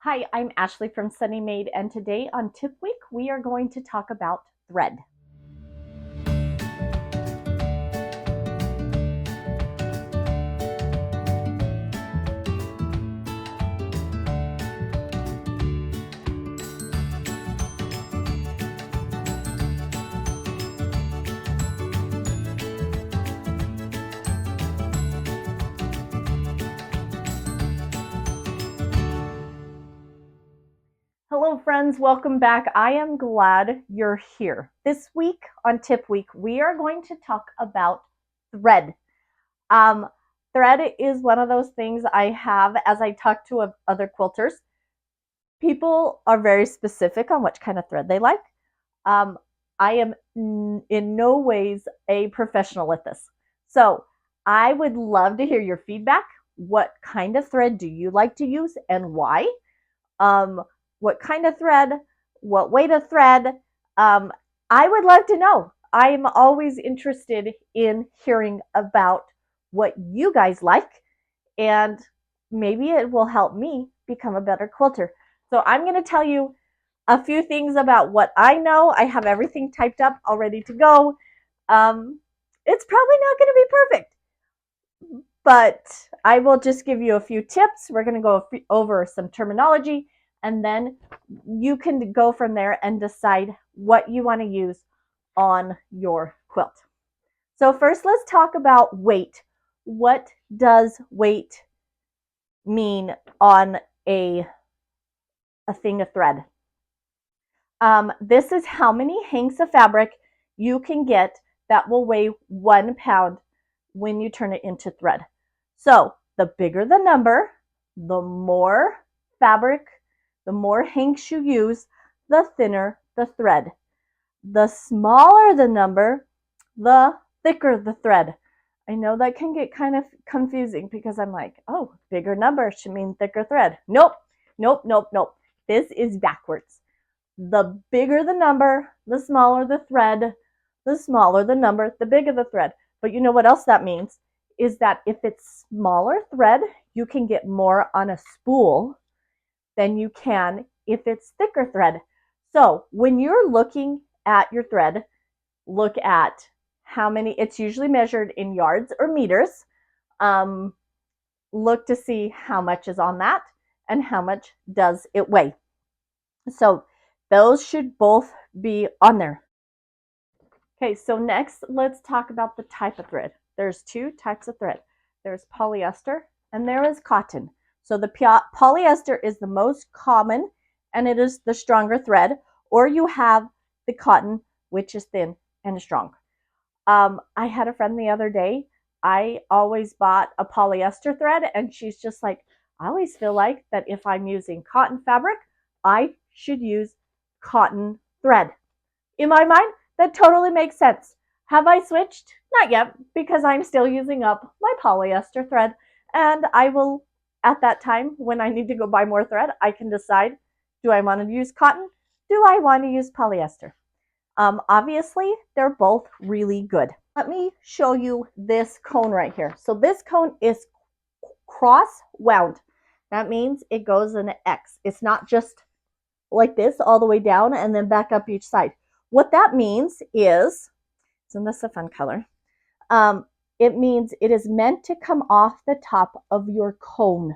Hi, I'm Ashley from Sunny Made, and today on Tip Week, we are going to talk about thread. Hello, friends. Welcome back. I am glad you're here. This week on Tip Week, we are going to talk about thread. Um, Thread is one of those things I have as I talk to other quilters. People are very specific on which kind of thread they like. Um, I am in no ways a professional at this. So I would love to hear your feedback. What kind of thread do you like to use and why? Um, what kind of thread? What weight of thread? Um, I would love to know. I am always interested in hearing about what you guys like, and maybe it will help me become a better quilter. So I'm going to tell you a few things about what I know. I have everything typed up, all ready to go. It's probably not going to be perfect, but I will just give you a few tips. We're going to go over some terminology, and then you can go from there and decide what you want to use on your quilt. So first, let's talk about weight. What does weight mean on a thing of thread? This is how many hanks of fabric you can get that will weigh 1 pound when you turn it into thread. So the bigger the number, the more fabric, the more hanks you use, the thinner the thread. The smaller the number, the thicker the thread. I know that can get kind of confusing because I'm like, oh, bigger number should mean thicker thread. Nope, nope, nope, nope. This is backwards. The bigger the number, the smaller the thread, the smaller the number, the bigger the thread. But you know what else that means? Is that if it's smaller thread, you can get more on a spool than you can if it's thicker thread. So when you're looking at your thread, look at how many, it's usually measured in yards or meters. Um, Look to see how much is on that and how much does it weigh. So those should both be on there. Okay, so next let's talk about the type of thread. There's two types of thread. There's polyester and there is cotton. So the polyester is the most common and it is the stronger thread, or you have the cotton, which is thin and strong. I had a friend the other day. I always bought a polyester thread, and she's just like, I always feel like that if I'm using cotton fabric, I should use cotton thread. In my mind, that totally makes sense. Have I switched? Not yet, because I'm still using up my polyester thread. And I will, at that time, when I need to go buy more thread, I can decide, do I want to use cotton? Do I want to use polyester? Obviously, they're both really good. Let me show you this cone right here. So this cone is cross wound. That means it goes in an X. It's not just like this all the way down and then back up each side. What that means is, isn't this a fun color? It means it is meant to come off the top of your cone.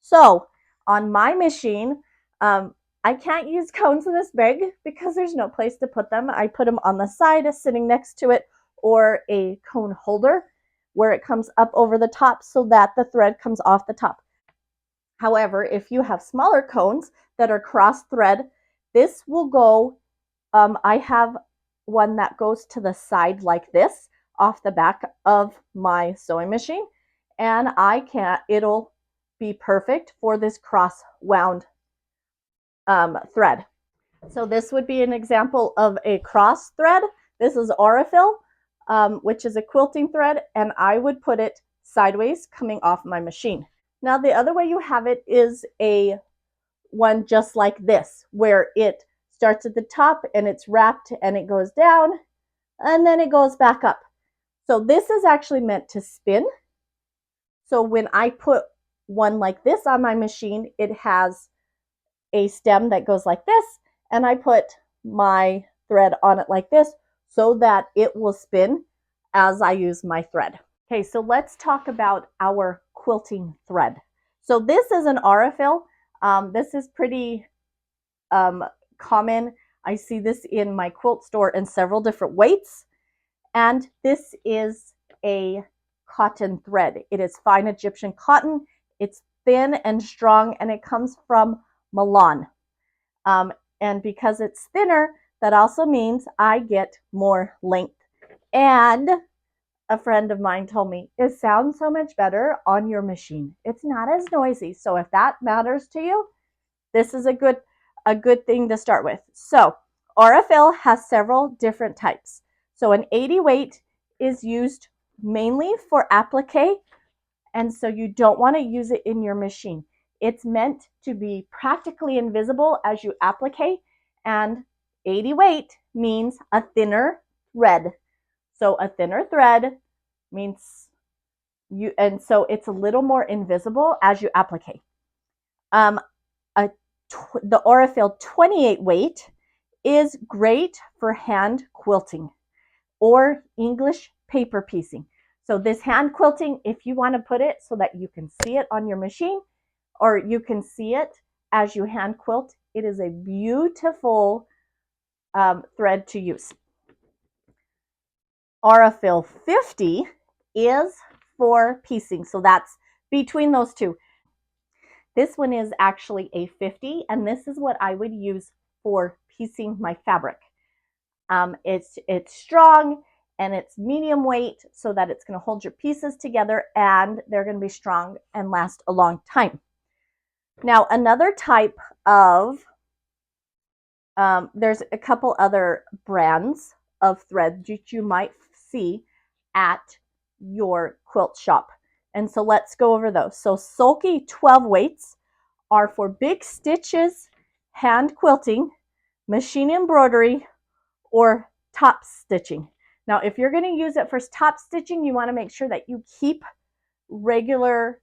So on my machine, I can't use cones this big because there's no place to put them. I put them on the side, sitting next to it, or a cone holder where it comes up over the top so that the thread comes off the top. However, if you have smaller cones that are cross thread, this will go, I have one that goes to the side like this off the back of my sewing machine, and it'll be perfect for this cross wound thread. So this would be an example of a cross thread. This is Aril, which is a quilting thread, and I would put it sideways coming off my machine. Now the other way you have it is a one just like this, where it starts at the top and it's wrapped and it goes down and then it goes back up. So this is actually meant to spin. So when I put one like this on my machine, it has a stem that goes like this, and I put my thread on it like this so that it will spin as I use my thread. Okay, so let's talk about our quilting thread. So this is an Aril. This is pretty common. I see this in my quilt store in several different weights. And this is a cotton thread. It is fine Egyptian cotton. It's thin and strong, and it comes from Milan. And because it's thinner, that also means I get more length. And a friend of mine told me it sounds so much better on your machine. It's not as noisy. So if that matters to you, this is a good thing to start with. So Aril has several different types. So an 80 weight is used mainly for applique, and so you don't want to use it in your machine. It's meant to be practically invisible as you applique, and 80 weight means a thinner thread. So a thinner thread means and so it's a little more invisible as you applique. The Aril 28 weight is great for hand quilting or English paper piecing. So this hand quilting, if you want to put it so that you can see it on your machine or you can see it as you hand quilt, it is a beautiful thread to use. Aril 50 is for piecing. So that's between those two. This one is actually a 50, and this is what I would use for piecing my fabric. It's strong and it's medium weight so that it's going to hold your pieces together and they're going to be strong and last a long time. Now, another type of, there's a couple other brands of thread that you might see at your quilt shop. And so let's go over those. So Sulky 12 weights are for big stitches, hand quilting, machine embroidery, or top stitching. Now, if you're going to use it for top stitching, you want to make sure that you keep regular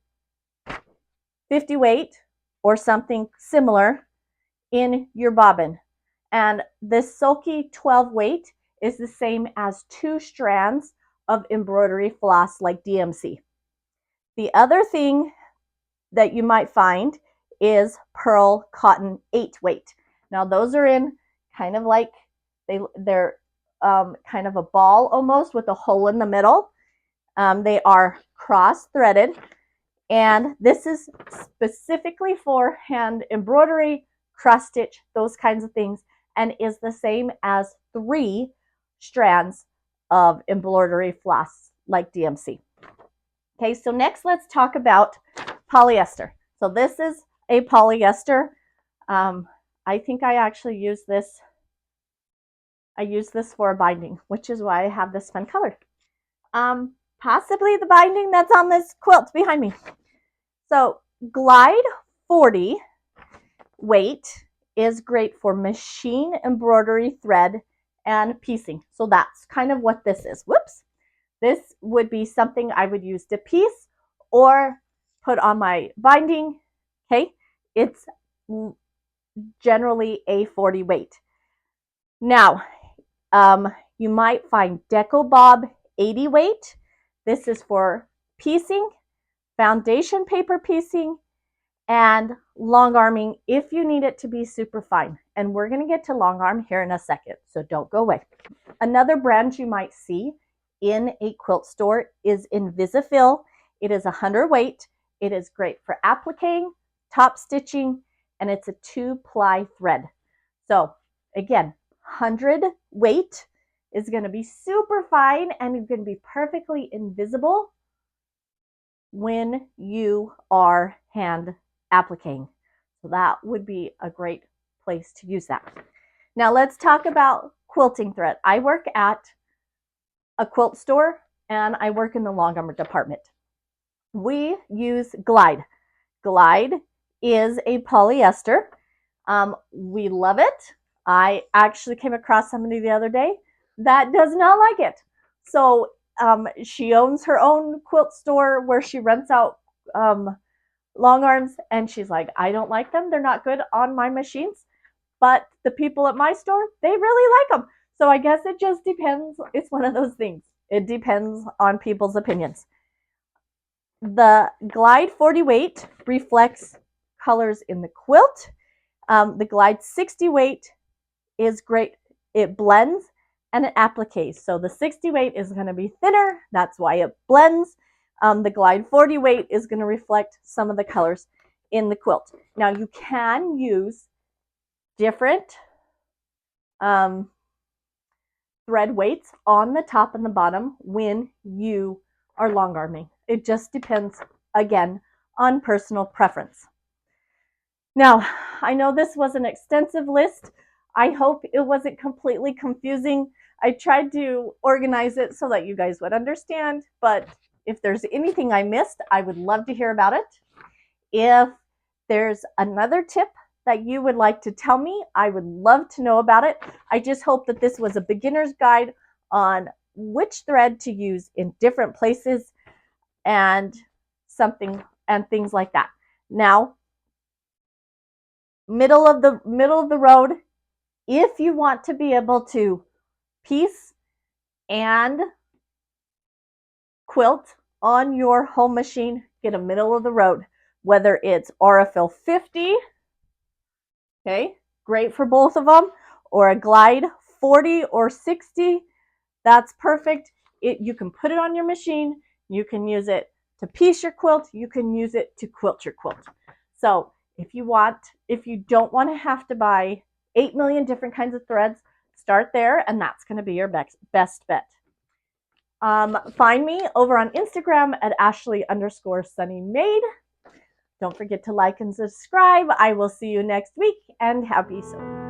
50 weight or something similar in your bobbin. And this Sulky 12 weight is the same as 2 strands of embroidery floss like DMC. The other thing that you might find is pearl cotton 8 weight. Now those are in kind of like they're kind of a ball almost with a hole in the middle. They are cross threaded, and this is specifically for hand embroidery, cross stitch, those kinds of things, and is the same as 3 strands of embroidery floss like DMC. Okay, so next let's talk about polyester. So this is a polyester. I think I actually use this. I use this for a binding, which is why I have this fun color. Possibly the binding that's on this quilt behind me. So Glide 40 weight is great for machine embroidery thread and piecing. So that's kind of what this is. Whoops. This would be something I would use to piece or put on my binding. Okay, it's generally a 40 weight. Now, you might find Deco Bob 80 weight. This is for piecing, foundation paper piecing, and long arming if you need it to be super fine. And we're going to get to long arm here in a second, so don't go away. Another brand you might see in a quilt store is Invisifil. It is 100 weight. It is great for appliquing, top stitching, and it's a 2-ply thread. So again, 100 weight is going to be super fine and it's going to be perfectly invisible when you are hand appliquing. So that would be a great place to use that. Now let's talk about quilting thread. I work at a quilt store and I work in the long arm department. We use Glide. Glide is a polyester. We love it. I actually came across somebody the other day that does not like it. So she owns her own quilt store where she rents out long arms, and she's like, I don't like them. They're not good on my machines. But the people at my store, they really like them. So I guess it just depends. It's one of those things. It depends on people's opinions. The Glide 40 weight reflects colors in the quilt. The Glide 60 weight is great. It blends and it appliques. So the 60 weight is going to be thinner. That's why it blends. The Glide 40 weight is going to reflect some of the colors in the quilt. Now you can use different thread weights on the top and the bottom when you are long arming. It just depends, again, on personal preference. Now, I know this was an extensive list. I hope it wasn't completely confusing. I tried to organize it so that you guys would understand, but if there's anything I missed, I would love to hear about it. If there's another tip that you would like to tell me, I would love to know about it. I just hope that this was a beginner's guide on which thread to use in different places and things like that. Now, middle of the road, if you want to be able to piece and quilt on your home machine, get a middle of the road, whether it's Aril 50, okay, great for both of them, or a Glide 40 or 60, that's perfect. You can put it on your machine, you can use it to piece your quilt, you can use it to quilt your quilt. So if you don't want to have to buy 8 million different kinds of threads, start there, and that's going to be your best bet. Find me over on Instagram at Ashley_SunnyMade. Don't forget to like and subscribe. I will see you next week, and happy sewing.